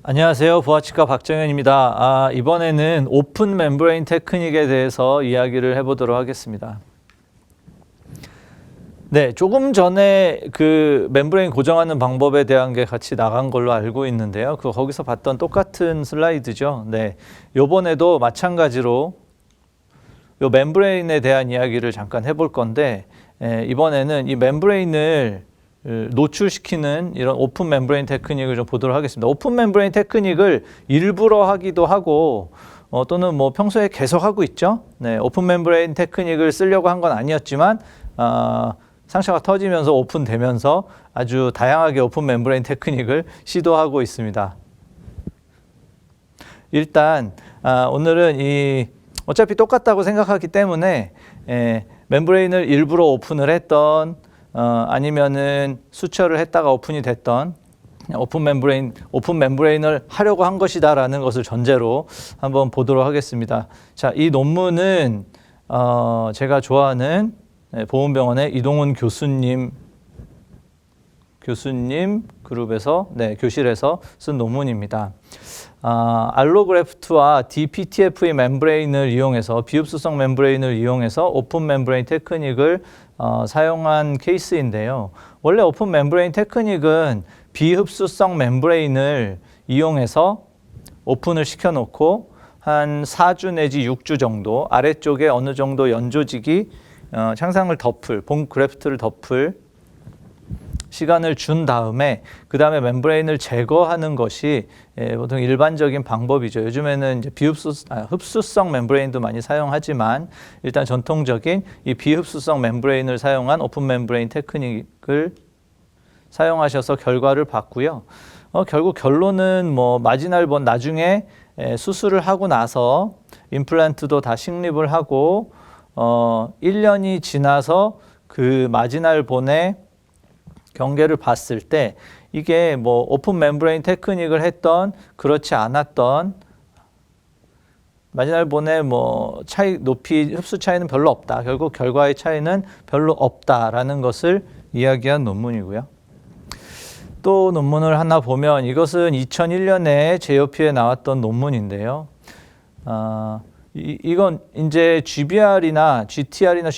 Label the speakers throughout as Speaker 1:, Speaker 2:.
Speaker 1: 안녕하세요. 부하치과 박정현입니다. 이번에는 오픈 멤브레인 테크닉에 대해서 이야기를 해보도록 하겠습니다. 네, 조금 전에 그 멤브레인 고정하는 방법에 대한 게 같이 나간 걸로 알고 있는데요. 거기서 봤던 똑같은 슬라이드죠. 네, 요번에도 마찬가지로 요 멤브레인에 대한 이야기를 잠깐 해볼 건데, 이번에는 이 멤브레인을 노출시키는 이런 오픈 멤브레인 테크닉을 좀 보도록 하겠습니다. 오픈 멤브레인 테크닉을 일부러 하기도 하고 또는 뭐 평소에 계속 하고 있죠. 네, 오픈 멤브레인 테크닉을 쓰려고 한 건 아니었지만 상처가 터지면서 오픈되면서 아주 다양하게 오픈 멤브레인 테크닉을 시도하고 있습니다. 일단 오늘은 어차피 똑같다고 생각하기 때문에 멤브레인을 일부러 오픈을 했던 아니면은 수처를 했다가 오픈이 됐던 오픈 멤브레인을 하려고 한 것이다라는 것을 전제로 한번 보도록 하겠습니다. 자, 이 논문은 제가 좋아하는 보훈병원의 이동훈 교수님 그룹에서 교실에서 쓴 논문입니다. 알로그래프트와 DPTF의 멤브레인을 이용해서 비흡수성 멤브레인을 이용해서 오픈 멤브레인 테크닉을 사용한 케이스인데요. 원래 오픈 멤브레인 테크닉은 비흡수성 멤브레인을 이용해서 오픈을 시켜놓고 한 4주 내지 6주 정도 아래쪽에 어느 정도 연조직이 창상을 덮을, 본 그래프트를 덮을 시간을 준 다음에 그 다음에 멤브레인을 제거하는 것이 보통 일반적인 방법이죠. 요즘에는 이제 흡수성 멤브레인도 많이 사용하지만 일단 전통적인 이 비흡수성 멤브레인을 사용한 오픈 멤브레인 테크닉을 사용하셔서 결과를 봤고요. 결국 결론은 뭐 마지날 본 나중에 수술을 하고 나서 임플란트도 다 식립을 하고 1년이 지나서 그 마지날 본의 경계를 봤을 때 이게 뭐 오픈 멤브레인 테크닉을 했던 그렇지 않았던 마지날 본의 뭐 높이 흡수 차이는 별로 없다. 결국 결과의 차이는 별로 없다라는 것을 이야기한 논문이고요. 또 논문을 하나 보면 이것은 2001년에 JOP에 나왔던 논문인데요. 이건 이제 GBR이나 GTR이나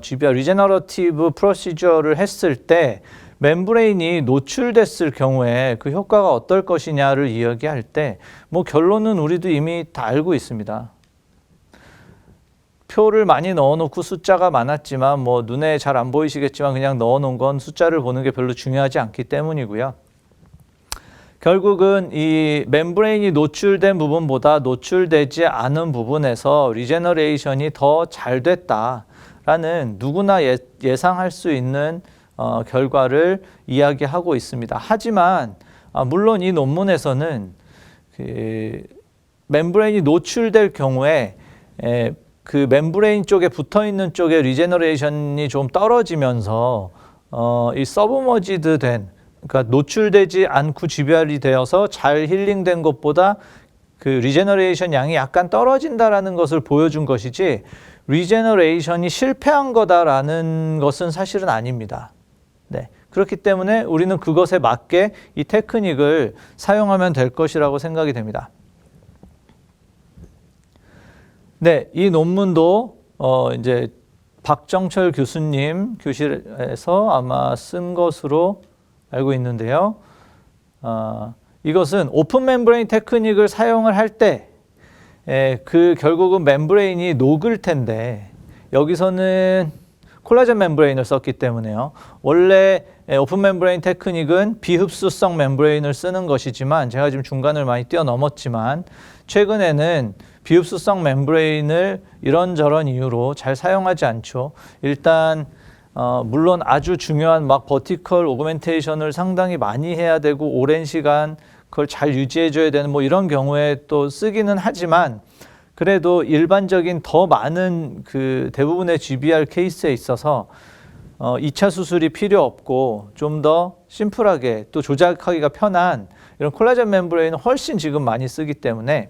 Speaker 1: GBR 리제너러티브 프로시저를 했을 때 멤브레인이 노출됐을 경우에 그 효과가 어떨 것이냐를 이야기할 때 뭐 결론은 우리도 이미 다 알고 있습니다. 표를 많이 넣어놓고 숫자가 많았지만 뭐 눈에 잘 안 보이시겠지만 그냥 넣어놓은 건 숫자를 보는 게 별로 중요하지 않기 때문이고요. 결국은 이 멤브레인이 노출된 부분보다 노출되지 않은 부분에서 리제너레이션이 더 잘 됐다라는 누구나 예상할 수 있는 결과를 이야기하고 있습니다. 하지만 물론 이 논문에서는 그 멤브레인이 노출될 경우에 그 멤브레인 쪽에 붙어있는 쪽에 리제너레이션이 좀 떨어지면서 이 서브머지드 된 그러니까 노출되지 않고 GBR이 되어서 잘 힐링된 것보다 그 리제너레이션 양이 약간 떨어진다라는 것을 보여준 것이지 리제너레이션이 실패한 거다라는 것은 사실은 아닙니다. 네, 그렇기 때문에 우리는 그것에 맞게 이 테크닉을 사용하면 될 것이라고 생각이 됩니다. 네, 이 논문도 이제 박정철 교수님 교실에서 아마 쓴 것으로 알고 있는데요. 이것은 오픈 멤브레인 테크닉을 사용을 할 때 그 결국은 멤브레인이 녹을 텐데 여기서는 콜라겐 멤브레인을 썼기 때문에요. 원래 오픈 멤브레인 테크닉은 비흡수성 멤브레인을 쓰는 것이지만 제가 지금 중간을 많이 뛰어넘었지만 최근에는 비흡수성 멤브레인을 이런저런 이유로 잘 사용하지 않죠. 일단 물론 아주 중요한 막 버티컬 오그멘테이션을 상당히 많이 해야 되고 오랜 시간 그걸 잘 유지해줘야 되는 뭐 이런 경우에 또 쓰기는 하지만 그래도 일반적인 더 많은 그 대부분의 GBR 케이스에 있어서 2차 수술이 필요 없고 좀 더 심플하게 또 조작하기가 편한 이런 콜라겐 멤브레인은 훨씬 지금 많이 쓰기 때문에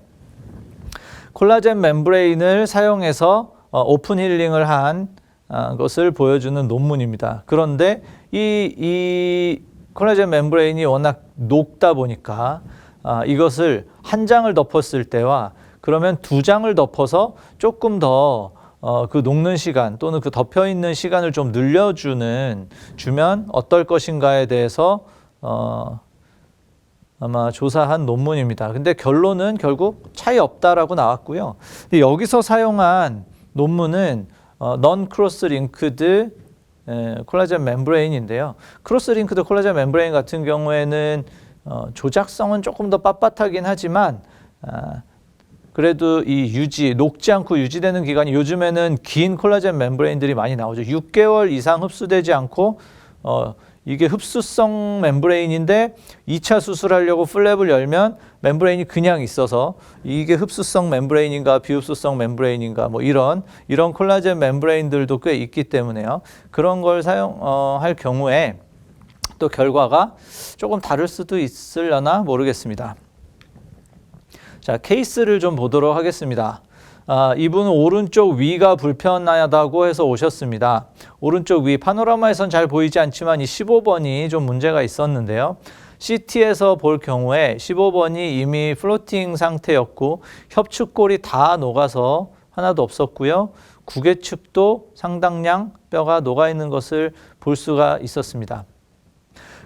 Speaker 1: 콜라겐 멤브레인을 사용해서 오픈 힐링을 한 것을 보여주는 논문입니다. 그런데 이 콜라겐 멤브레인이 워낙 녹다 보니까 이것을 한 장을 덮었을 때와 그러면 두 장을 덮어서 조금 더 그 녹는 시간 또는 그 덮여 있는 시간을 좀 늘려주면 어떨 것인가에 대해서 아마 조사한 논문입니다. 근데 결론은 결국 차이 없다라고 나왔고요. 근데 여기서 사용한 논문은 non-cross linked 콜라겐 멤브레인인데요. 크로스 링크드 콜라겐 멤브레인 같은 경우에는 조작성은 조금 더 빳빳하긴 하지만 그래도 이 녹지 않고 유지되는 기간이 요즘에는 긴 콜라겐 멤브레인들이 많이 나오죠. 6개월 이상 흡수되지 않고 이게 흡수성 멤브레인인데 2차 수술하려고 플랩을 열면 멤브레인이 그냥 있어서 이게 흡수성 멤브레인인가 비흡수성 멤브레인인가 뭐 이런 콜라겐 멤브레인들도 꽤 있기 때문에요. 그런 걸 사용할 경우에 또 결과가 조금 다를 수도 있으려나 모르겠습니다. 자, 케이스를 좀 보도록 하겠습니다. 이분은 오른쪽 위가 불편하다고 해서 오셨습니다. 오른쪽 위, 파노라마에선 잘 보이지 않지만 이 15번이 좀 문제가 있었는데요. CT에서 볼 경우에 15번이 이미 플로팅 상태였고 협축골이 다 녹아서 하나도 없었고요. 구개축도 상당량 뼈가 녹아 있는 것을 볼 수가 있었습니다.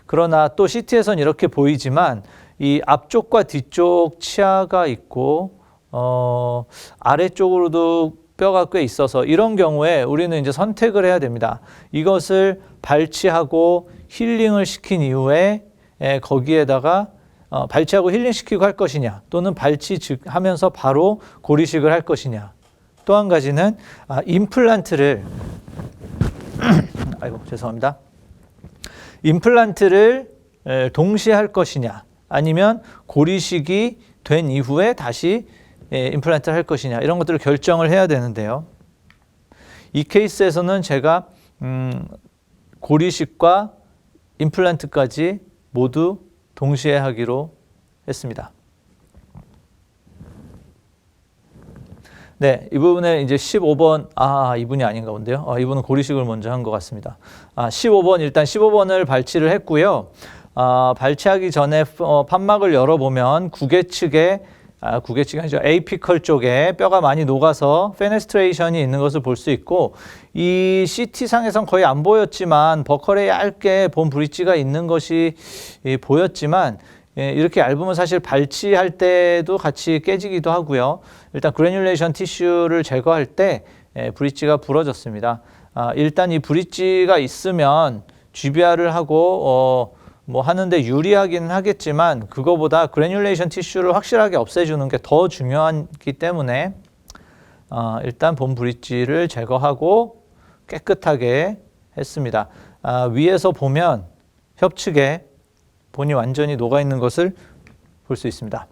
Speaker 1: 그러나 또 CT에선 이렇게 보이지만 이 앞쪽과 뒤쪽 치아가 있고 아래쪽으로도 뼈가 꽤 있어서 이런 경우에 우리는 이제 선택을 해야 됩니다. 이것을 발치하고 힐링을 시킨 이후에 거기에다가 발치하고 힐링시키고 할 것이냐 또는 발치하면서 바로 고리식을 할 것이냐. 또 한 가지는 임플란트를 죄송합니다. 임플란트를 동시에 할 것이냐 아니면 고리식이 된 이후에 다시 임플란트를 할 것이냐 이런 것들을 결정을 해야 되는데요. 이 케이스에서는 제가 고리식과 임플란트까지 모두 동시에 하기로 했습니다. 네, 이 부분에 이제 15번, 이분이 아닌가 본데요. 이분은 고리식을 먼저 한 것 같습니다. 15번, 일단 15번을 발치를 했고요. 발치하기 전에 판막을 열어보면 구개측이 아니죠. 에이피컬 쪽에 뼈가 많이 녹아서 페네스트레이션이 있는 것을 볼 수 있고 이 CT상에선 거의 안 보였지만 버컬에 얇게 본 브릿지가 있는 것이 보였지만 이렇게 얇으면 사실 발치할 때도 같이 깨지기도 하고요. 일단 그래뉼레이션 티슈를 제거할 때 브릿지가 부러졌습니다. 일단 이 브릿지가 있으면 GBR을 하고 뭐 하는데 유리하긴 하겠지만 그거보다 그래뉼레이션 티슈를 확실하게 없애주는 게 더 중요하기 때문에 일단 본 브릿지를 제거하고 깨끗하게 했습니다. 위에서 보면 협측에 본이 완전히 녹아있는 것을 볼 수 있습니다.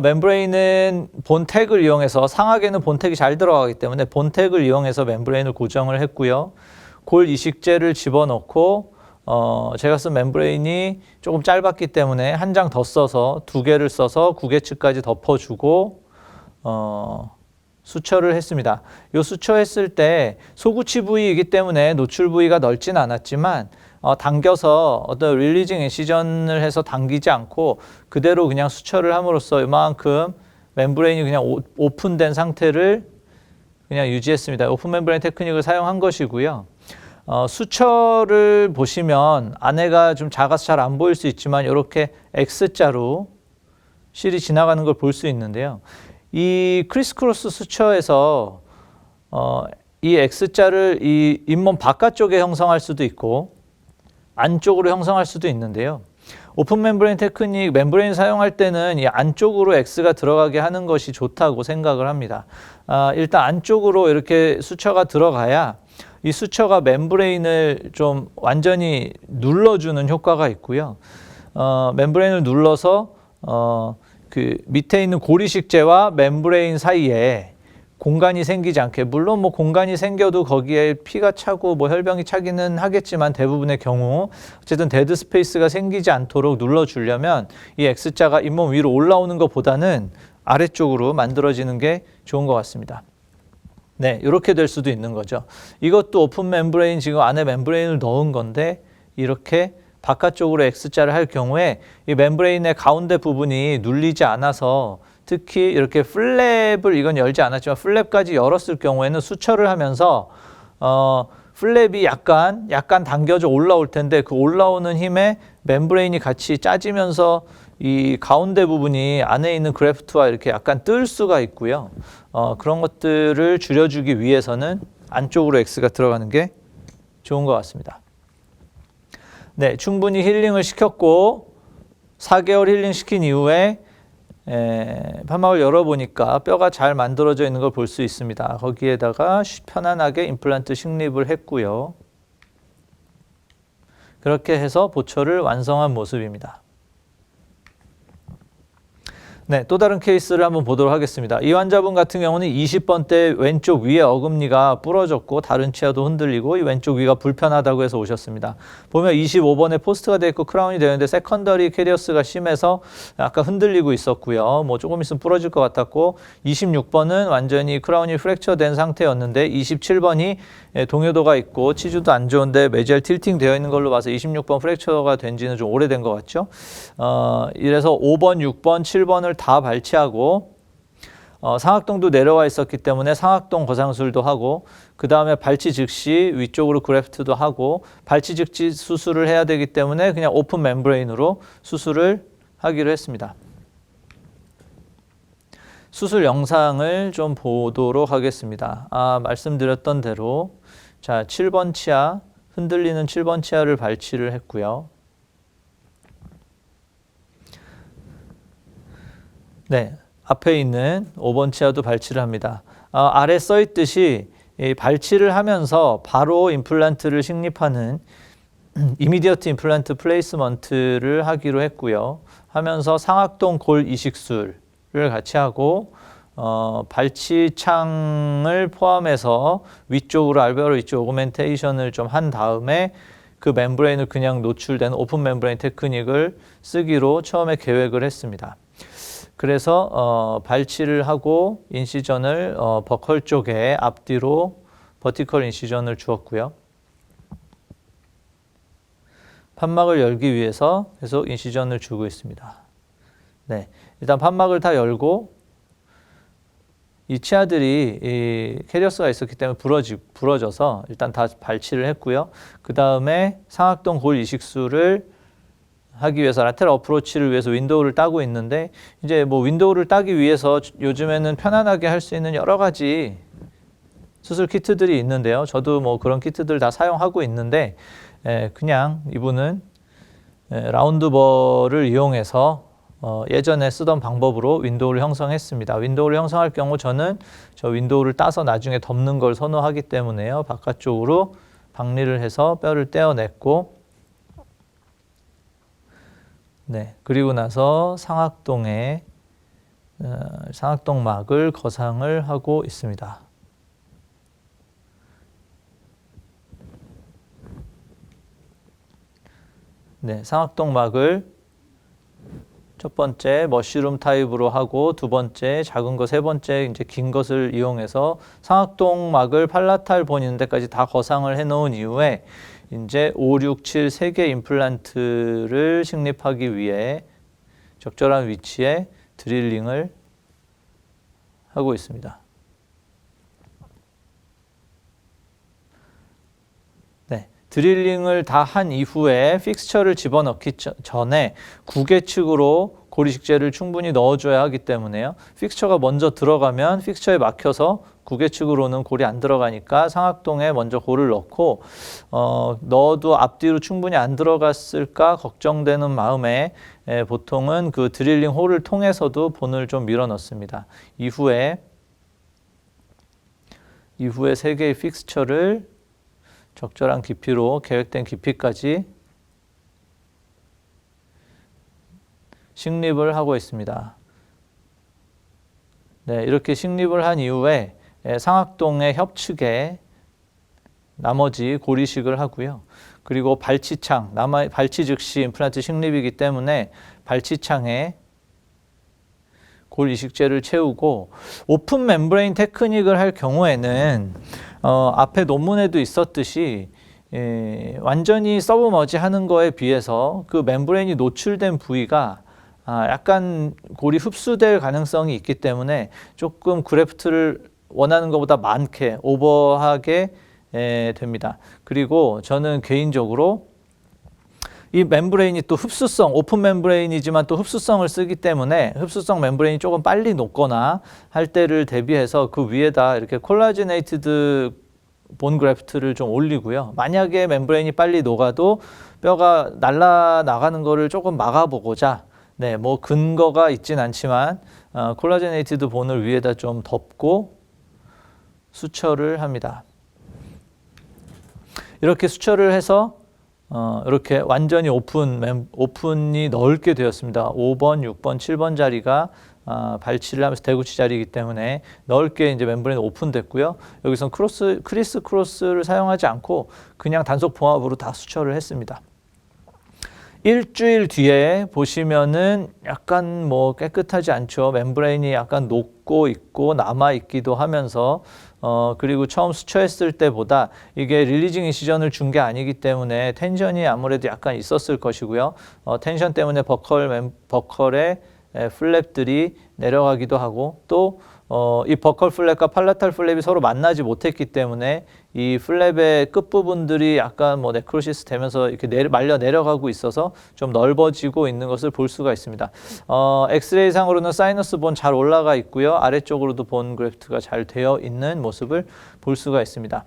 Speaker 1: 멤브레인은 본택을 이용해서 상악에는 본택이 잘 들어가기 때문에 본택을 이용해서 멤브레인을 고정을 했고요. 골 이식제를 집어넣고 제가 쓴 멤브레인이 조금 짧았기 때문에 한 장 더 써서 2개를 써서 구개측까지 덮어주고 수처를 했습니다. 이 수처했을 때 소구치 부위이기 때문에 노출 부위가 넓진 않았지만 당겨서 어떤 릴리징 인시전을 해서 당기지 않고 그대로 그냥 수처를 함으로써 이만큼 멤브레인이 그냥 오픈된 상태를 그냥 유지했습니다. 오픈 멤브레인 테크닉을 사용한 것이고요. 수처를 보시면 안에가 좀 작아서 잘 안 보일 수 있지만 이렇게 X자로 실이 지나가는 걸 볼 수 있는데요. 이 크리스크로스 수처에서 이 X자를 이 잇몸 바깥쪽에 형성할 수도 있고 안쪽으로 형성할 수도 있는데요. 오픈 멤브레인 테크닉, 멤브레인 사용할 때는 이 안쪽으로 X가 들어가게 하는 것이 좋다고 생각을 합니다. 일단 안쪽으로 이렇게 수처가 들어가야 이 수처가 멤브레인을 좀 완전히 눌러주는 효과가 있고요. 멤브레인을 눌러서 그 밑에 있는 고리식제와 멤브레인 사이에 공간이 생기지 않게, 물론 뭐 공간이 생겨도 거기에 피가 차고 뭐 혈병이 차기는 하겠지만 대부분의 경우 어쨌든 데드 스페이스가 생기지 않도록 눌러주려면 이 X자가 잇몸 위로 올라오는 것보다는 아래쪽으로 만들어지는 게 좋은 것 같습니다. 네, 이렇게 될 수도 있는 거죠. 이것도 오픈 멤브레인, 지금 안에 멤브레인을 넣은 건데 이렇게 바깥쪽으로 X자를 할 경우에 이 멤브레인의 가운데 부분이 눌리지 않아서 특히 이렇게 플랩을 이건 열지 않았지만 플랩까지 열었을 경우에는 수철을 하면서 플랩이 약간 당겨져 올라올 텐데 그 올라오는 힘에 멤브레인이 같이 짜지면서 이 가운데 부분이 안에 있는 그래프트와 이렇게 약간 뜰 수가 있고요. 그런 것들을 줄여주기 위해서는 안쪽으로 X가 들어가는 게 좋은 것 같습니다. 네, 충분히 힐링을 시켰고 4개월 힐링 시킨 이후에 판막을 열어보니까 뼈가 잘 만들어져 있는 걸 볼 수 있습니다. 거기에다가 편안하게 임플란트 식립을 했고요. 그렇게 해서 보초를 완성한 모습입니다. 네, 또 다른 케이스를 한번 보도록 하겠습니다. 이 환자분 같은 경우는 20번 때 왼쪽 위에 어금니가 부러졌고 다른 치아도 흔들리고 이 왼쪽 위가 불편하다고 해서 오셨습니다. 보면 25번에 포스트가 되어 있고 크라운이 되어 있는데 세컨더리 캐리어스가 심해서 약간 흔들리고 있었고요. 뭐 조금 있으면 부러질 것 같았고 26번은 완전히 크라운이 프랙처 된 상태였는데 27번이 동요도가 있고 치주도 안 좋은데 메지알 틸팅 되어 있는 걸로 봐서 26번 프랙처가 된 지는 좀 오래된 것 같죠. 이래서 5번, 6번, 7번을 다 발치하고 상악동도 내려와 있었기 때문에 상악동 거상술도 하고 그 다음에 발치 즉시 위쪽으로 그래프트도 하고 발치 즉시 수술을 해야 되기 때문에 그냥 오픈 멤브레인으로 수술을 하기로 했습니다. 수술 영상을 좀 보도록 하겠습니다. 말씀드렸던 대로 자 7번 치아, 흔들리는 7번 치아를 발치를 했고요. 네, 앞에 있는 5번 치아도 발치를 합니다. 아래 써 있듯이 이 발치를 하면서 바로 임플란트를 식립하는 이미디어트 임플란트 플레이스먼트를 하기로 했고요. 하면서 상악동 골 이식술을 같이 하고 발치창을 포함해서 위쪽으로 알베오로 위쪽 오그멘테이션을 좀 한 다음에 그 멤브레인을 그냥 노출된 오픈 멤브레인 테크닉을 쓰기로 처음에 계획을 했습니다. 그래서 발치를 하고 인시전을 버컬 쪽에 앞뒤로 버티컬 인시전을 주었고요. 판막을 열기 위해서 계속 인시전을 주고 있습니다. 네, 일단 판막을 다 열고 이 치아들이 이 캐리어스가 있었기 때문에 부러져서 일단 다 발치를 했고요. 그 다음에 상악동 골 이식술을 하기 위해서 라테럴 어프로치를 위해서 윈도우를 따고 있는데 이제 뭐 윈도우를 따기 위해서 요즘에는 편안하게 할 수 있는 여러 가지 수술 키트들이 있는데요. 저도 뭐 그런 키트들 다 사용하고 있는데 그냥 이분은 라운드버를 이용해서 예전에 쓰던 방법으로 윈도우를 형성했습니다. 윈도우를 형성할 경우 저는 저 윈도우를 따서 나중에 덮는 걸 선호하기 때문에요. 바깥쪽으로 박리를 해서 뼈를 떼어냈고 네, 그리고 나서 상악동에 상악동막을 거상을 하고 있습니다. 네, 상악동막을 첫 번째 머쉬룸 타입으로 하고 두 번째 작은 거, 세 번째 이제 긴 것을 이용해서 상악동막을 팔라탈 본 있는 데까지 다 거상을 해 놓은 이후에 이제 5, 6, 7 3개 임플란트를 식립하기 위해 적절한 위치에 드릴링을 하고 있습니다. 네, 드릴링을 다 한 이후에 픽스처를 집어넣기 전에 구개측으로 고리식재를 충분히 넣어줘야 하기 때문에요. 픽스처가 먼저 들어가면 픽스처에 막혀서 구개측으로는 골이 안 들어가니까 상악동에 먼저 골을 넣고 넣어도 앞뒤로 충분히 안 들어갔을까 걱정되는 마음에 보통은 그 드릴링 홀을 통해서도 본을 좀 밀어 넣습니다. 이후에 3개의 픽스처를 적절한 깊이로 계획된 깊이까지 식립을 하고 있습니다. 네, 이렇게 식립을 한 이후에 상악동의 협측에 나머지 고리식을 하고요. 그리고 발치창, 발치 즉시 임플란트 식립이기 때문에 발치창에 골 이식제를 채우고 오픈 멤브레인 테크닉을 할 경우에는 앞에 논문에도 있었듯이 완전히 서브머지 하는 거에 비해서 그 멤브레인이 노출된 부위가 약간 골이 흡수될 가능성이 있기 때문에 조금 그래프트를 원하는 것보다 많게 오버하게 됩니다. 그리고 저는 개인적으로 이 멤브레인이 또 흡수성, 오픈 멤브레인이지만 또 흡수성을 쓰기 때문에 흡수성 멤브레인이 조금 빨리 녹거나 할 때를 대비해서 그 위에다 이렇게 콜라제네이티드 본 그래프트를 좀 올리고요. 만약에 멤브레인이 빨리 녹아도 뼈가 날아나가는 거를 조금 막아보고자 뭐 근거가 있진 않지만 콜라제네이티드 본을 위에다 좀 덮고 수처를 합니다. 이렇게 수처를 해서 이렇게 완전히 오픈이 넓게 되었습니다. 5번, 6번, 7번 자리가 발치를 하면서 대구치 자리이기 때문에 넓게 이제 멤브레인이 오픈됐고요. 여기서 크리스 크로스를 사용하지 않고 그냥 단속 봉합으로 다 수처를 했습니다. 일주일 뒤에 보시면은 약간 뭐 깨끗하지 않죠. 멤브레인이 약간 녹고 있고 남아 있기도 하면서 그리고 처음 수처했을 때보다 이게 릴리징 이시전을 준 게 아니기 때문에 텐션이 아무래도 약간 있었을 것이고요. 텐션 때문에 버컬의 플랩들이 내려가기도 하고 또 이 버컬 플랩과 팔라탈 플랩이 서로 만나지 못했기 때문에 이 플랩의 끝부분들이 약간 뭐 네크로시스 되면서 이렇게 말려 내려가고 있어서 좀 넓어지고 있는 것을 볼 수가 있습니다. 엑스레이 상으로는 사이너스 본 잘 올라가 있고요. 아래쪽으로도 본 그래프트가 잘 되어 있는 모습을 볼 수가 있습니다.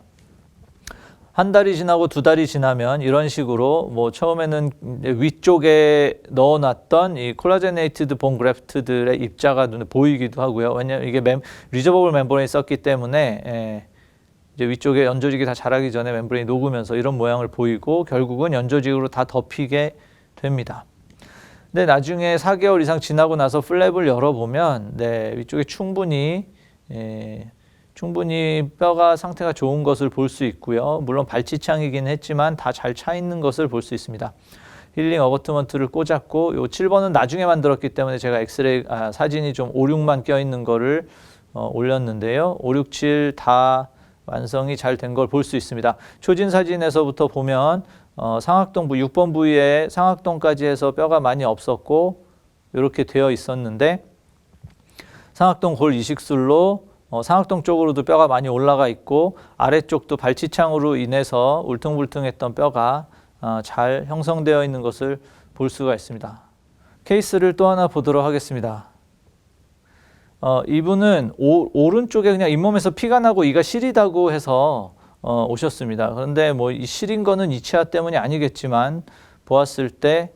Speaker 1: 한 달이 지나고 두 달이 지나면 이런 식으로 뭐 처음에는 위쪽에 넣어놨던 이 콜라제네이티드 본 그래프트들의 입자가 눈에 보이기도 하고요. 왜냐하면 이게 리저버블 멤브레인이 썼기 때문에 이제 위쪽에 연조직이 다 자라기 전에 멤브레인이 녹으면서 이런 모양을 보이고 결국은 연조직으로 다 덮이게 됩니다. 근데 나중에 4개월 이상 지나고 나서 플랩을 열어보면 위쪽에 충분히 뼈가 상태가 좋은 것을 볼 수 있고요. 물론 발치창이긴 했지만 다 잘 차 있는 것을 볼 수 있습니다. 힐링 어버트먼트를 꽂았고 요 7번은 나중에 만들었기 때문에 제가 엑스레이 사진이 좀 5, 6만 껴 있는 거를 올렸는데요. 5, 6, 7 다 완성이 잘 된 걸 볼 수 있습니다. 초진 사진에서부터 보면 상악동 6번 부위에 상악동까지 해서 뼈가 많이 없었고 이렇게 되어 있었는데 상악동 골 이식술로 상악동 쪽으로도 뼈가 많이 올라가 있고 아래쪽도 발치창으로 인해서 울퉁불퉁했던 뼈가 잘 형성되어 있는 것을 볼 수가 있습니다. 케이스를 또 하나 보도록 하겠습니다. 이분은 오른쪽에 그냥 잇몸에서 피가 나고 이가 시리다고 해서 오셨습니다. 그런데 뭐 이 시린 거는 이 치아 때문이 아니겠지만 보았을 때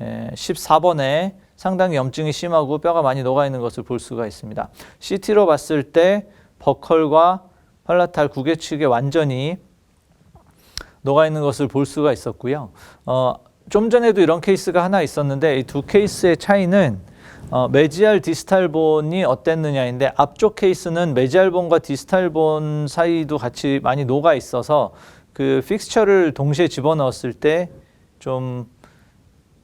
Speaker 1: 14번에 상당히 염증이 심하고 뼈가 많이 녹아 있는 것을 볼 수가 있습니다. CT로 봤을 때 버컬과 팔라탈 구개측에 완전히 녹아 있는 것을 볼 수가 있었고요. 좀 전에도 이런 케이스가 하나 있었는데 이 두 케이스의 차이는 메지알 디스탈 본이 어땠느냐인데 앞쪽 케이스는 메지알 본과 디스탈 본 사이도 같이 많이 녹아 있어서 그 픽스처를 동시에 집어넣었을 때 좀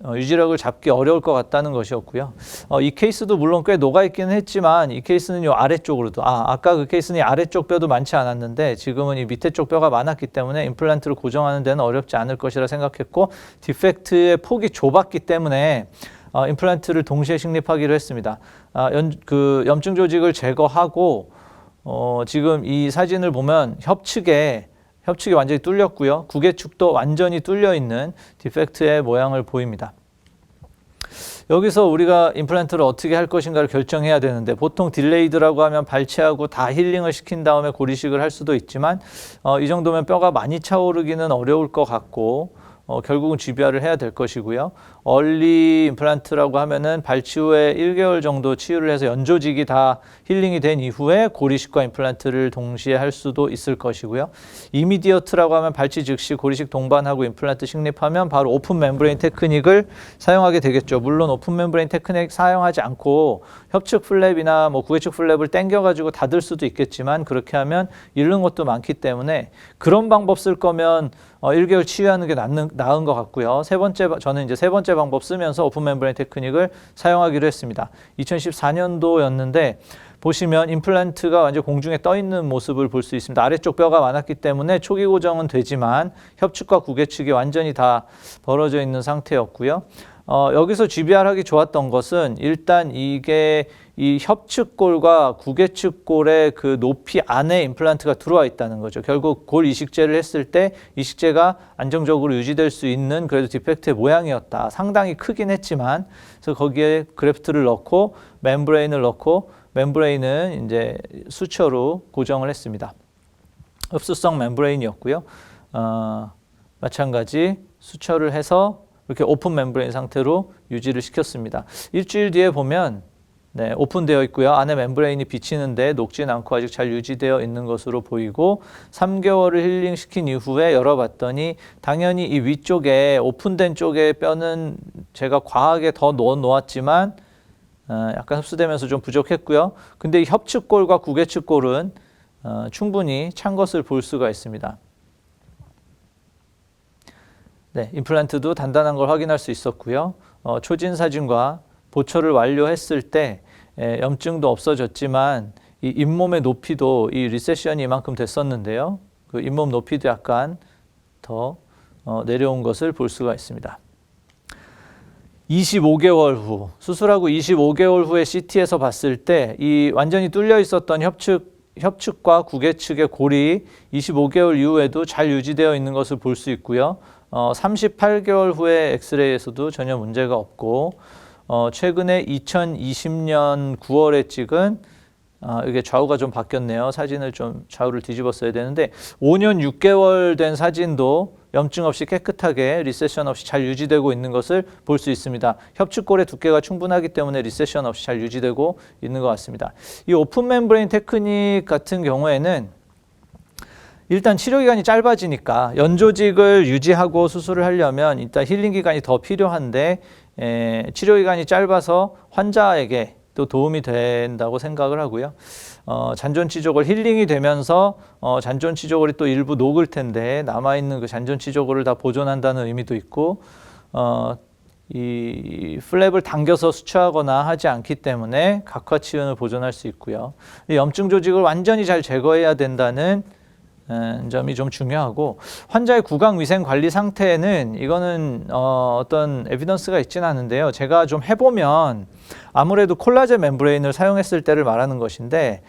Speaker 1: 유지력을 잡기 어려울 것 같다는 것이었고요. 이 케이스도 물론 꽤 녹아있기는 했지만 이 케이스는 이 아래쪽으로도 아까 그 케이스는 이 아래쪽 뼈도 많지 않았는데 지금은 이 밑에 쪽 뼈가 많았기 때문에 임플란트를 고정하는 데는 어렵지 않을 것이라 생각했고 디펙트의 폭이 좁았기 때문에 임플란트를 동시에 식립하기로 했습니다. 염증 조직을 제거하고 지금 이 사진을 보면 협측이 완전히 뚫렸고요. 구개축도 완전히 뚫려 있는 디펙트의 모양을 보입니다. 여기서 우리가 임플란트를 어떻게 할 것인가를 결정해야 되는데 보통 딜레이드라고 하면 발치하고 다 힐링을 시킨 다음에 고리식을 할 수도 있지만 이 정도면 뼈가 많이 차오르기는 어려울 것 같고 결국은 GBR을 해야 될 것이고요. 얼리 임플란트라고 하면은 발치 후에 1개월 정도 치유를 해서 연조직이 다 힐링이 된 이후에 고리식과 임플란트를 동시에 할 수도 있을 것이고요. 이미디어트라고 하면 발치 즉시 고리식 동반하고 임플란트 식립하면 바로 오픈 멤브레인 테크닉을 사용하게 되겠죠. 물론 오픈 멤브레인 테크닉 사용하지 않고 협측 플랩이나 뭐 구개측 플랩을 당겨가지고 닫을 수도 있겠지만 그렇게 하면 잃는 것도 많기 때문에 그런 방법 쓸 거면 1개월 치유하는 게 나은 것 같고요. 저는 이제 세 번째 번째 방법 쓰면서 오픈 멤브레인 테크닉을 사용하기로 했습니다. 2014년도였는데 보시면 임플란트가 완전 공중에 떠 있는 모습을 볼 수 있습니다. 아래쪽 뼈가 많았기 때문에 초기 고정은 되지만 협축과 구개축이 완전히 다 벌어져 있는 상태였고요. 여기서 GBR 하기 좋았던 것은 일단 이게 이 협축골과 구개축골의 그 높이 안에 임플란트가 들어와 있다는 거죠. 결국 골 이식제를 했을 때 이식제가 안정적으로 유지될 수 있는 그래도 디펙트의 모양이었다. 상당히 크긴 했지만 그래서 거기에 그래프트를 넣고 멤브레인을 넣고 멤브레인은 이제 수처로 고정을 했습니다. 흡수성 멤브레인이었고요. 마찬가지 수처를 해서 이렇게 오픈 멤브레인 상태로 유지를 시켰습니다. 일주일 뒤에 보면 오픈되어 있고요. 안에 멤브레인이 비치는데 녹진 않고 아직 잘 유지되어 있는 것으로 보이고 3개월을 힐링시킨 이후에 열어봤더니 당연히 이 위쪽에 오픈된 쪽의 뼈는 제가 과하게 더 놓았지만 약간 흡수되면서 좀 부족했고요. 근데 이 협축골과 구개축골은 충분히 찬 것을 볼 수가 있습니다. 네, 임플란트도 단단한 걸 확인할 수 있었고요. 초진 사진과 보초를 완료했을 때 염증도 없어졌지만 이 잇몸의 높이도 이 리세션이 이만큼 됐었는데요. 그 잇몸 높이도 약간 더 내려온 것을 볼 수가 있습니다. 25개월 후, 수술하고 25개월 후에 CT에서 봤을 때 이 완전히 뚫려 있었던 협축과 구개축의 골이 25개월 이후에도 잘 유지되어 있는 것을 볼 수 있고요. 38개월 후에 엑스레이에서도 전혀 문제가 없고 최근에 2020년 9월에 찍은 이게 좌우가 좀 바뀌었네요. 사진을 좀 좌우를 뒤집었어야 되는데 5년 6개월 된 사진도 염증 없이 깨끗하게 리세션 없이 잘 유지되고 있는 것을 볼 수 있습니다. 협축골의 두께가 충분하기 때문에 리세션 없이 잘 유지되고 있는 것 같습니다. 이 오픈 멤브레인 테크닉 같은 경우에는 일단 치료 기간이 짧아지니까 연조직을 유지하고 수술을 하려면 일단 힐링 기간이 더 필요한데 치료 기간이 짧아서 환자에게 또 도움이 된다고 생각을 하고요. 잔존치조골 힐링이 되면서 잔존치조골이 또 일부 녹을 텐데 남아있는 그 잔존치조골을 다 보존한다는 의미도 있고 이 플랩을 당겨서 수축하거나 하지 않기 때문에 각화치윤을 보존할 수 있고요. 이 염증 조직을 완전히 잘 제거해야 된다는 점이 좀 중요하고 환자의 구강 위생 관리 상태에는 이거는 어떤 에비던스가 있지는 않은데요. 제가 좀 해보면 아무래도 콜라겐 멤브레인을 사용했을 때를 말하는 것인데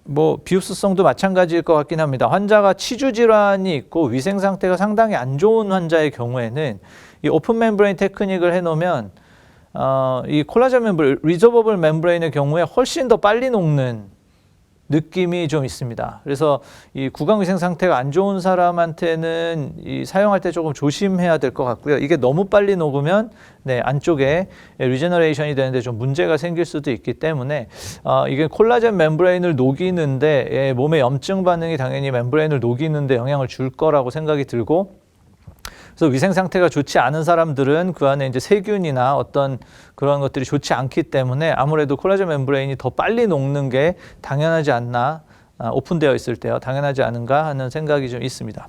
Speaker 1: 뭐 비흡수성도 마찬가지일 것 같긴 합니다. 환자가 치주 질환이 있고 위생 상태가 상당히 안 좋은 환자의 경우에는 이 오픈 멤브레인 테크닉을 해놓으면 이 콜라겐 멤브레인, 리저버블 멤브레인의 경우에 훨씬 더 빨리 녹는 느낌이 좀 있습니다. 그래서 이 구강위생 상태가 안 좋은 사람한테는 이 사용할 때 조금 조심해야 될 것 같고요. 이게 너무 빨리 녹으면 안쪽에 리제너레이션이 되는데 좀 문제가 생길 수도 있기 때문에 이게 콜라겐 멤브레인을 녹이는데 몸의 염증 반응이 당연히 멤브레인을 녹이는데 영향을 줄 거라고 생각이 들고 그래서 위생 상태가 좋지 않은 사람들은 그 안에 이제 세균이나 어떤 그런 것들이 좋지 않기 때문에 아무래도 콜라겐 멤브레인이 더 빨리 녹는 게 당연하지 않나, 오픈되어 있을 때요. 당연하지 않은가 하는 생각이 좀 있습니다.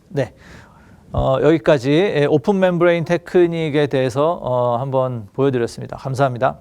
Speaker 1: 네. 여기까지 오픈 멤브레인 테크닉에 대해서 한번 보여드렸습니다. 감사합니다.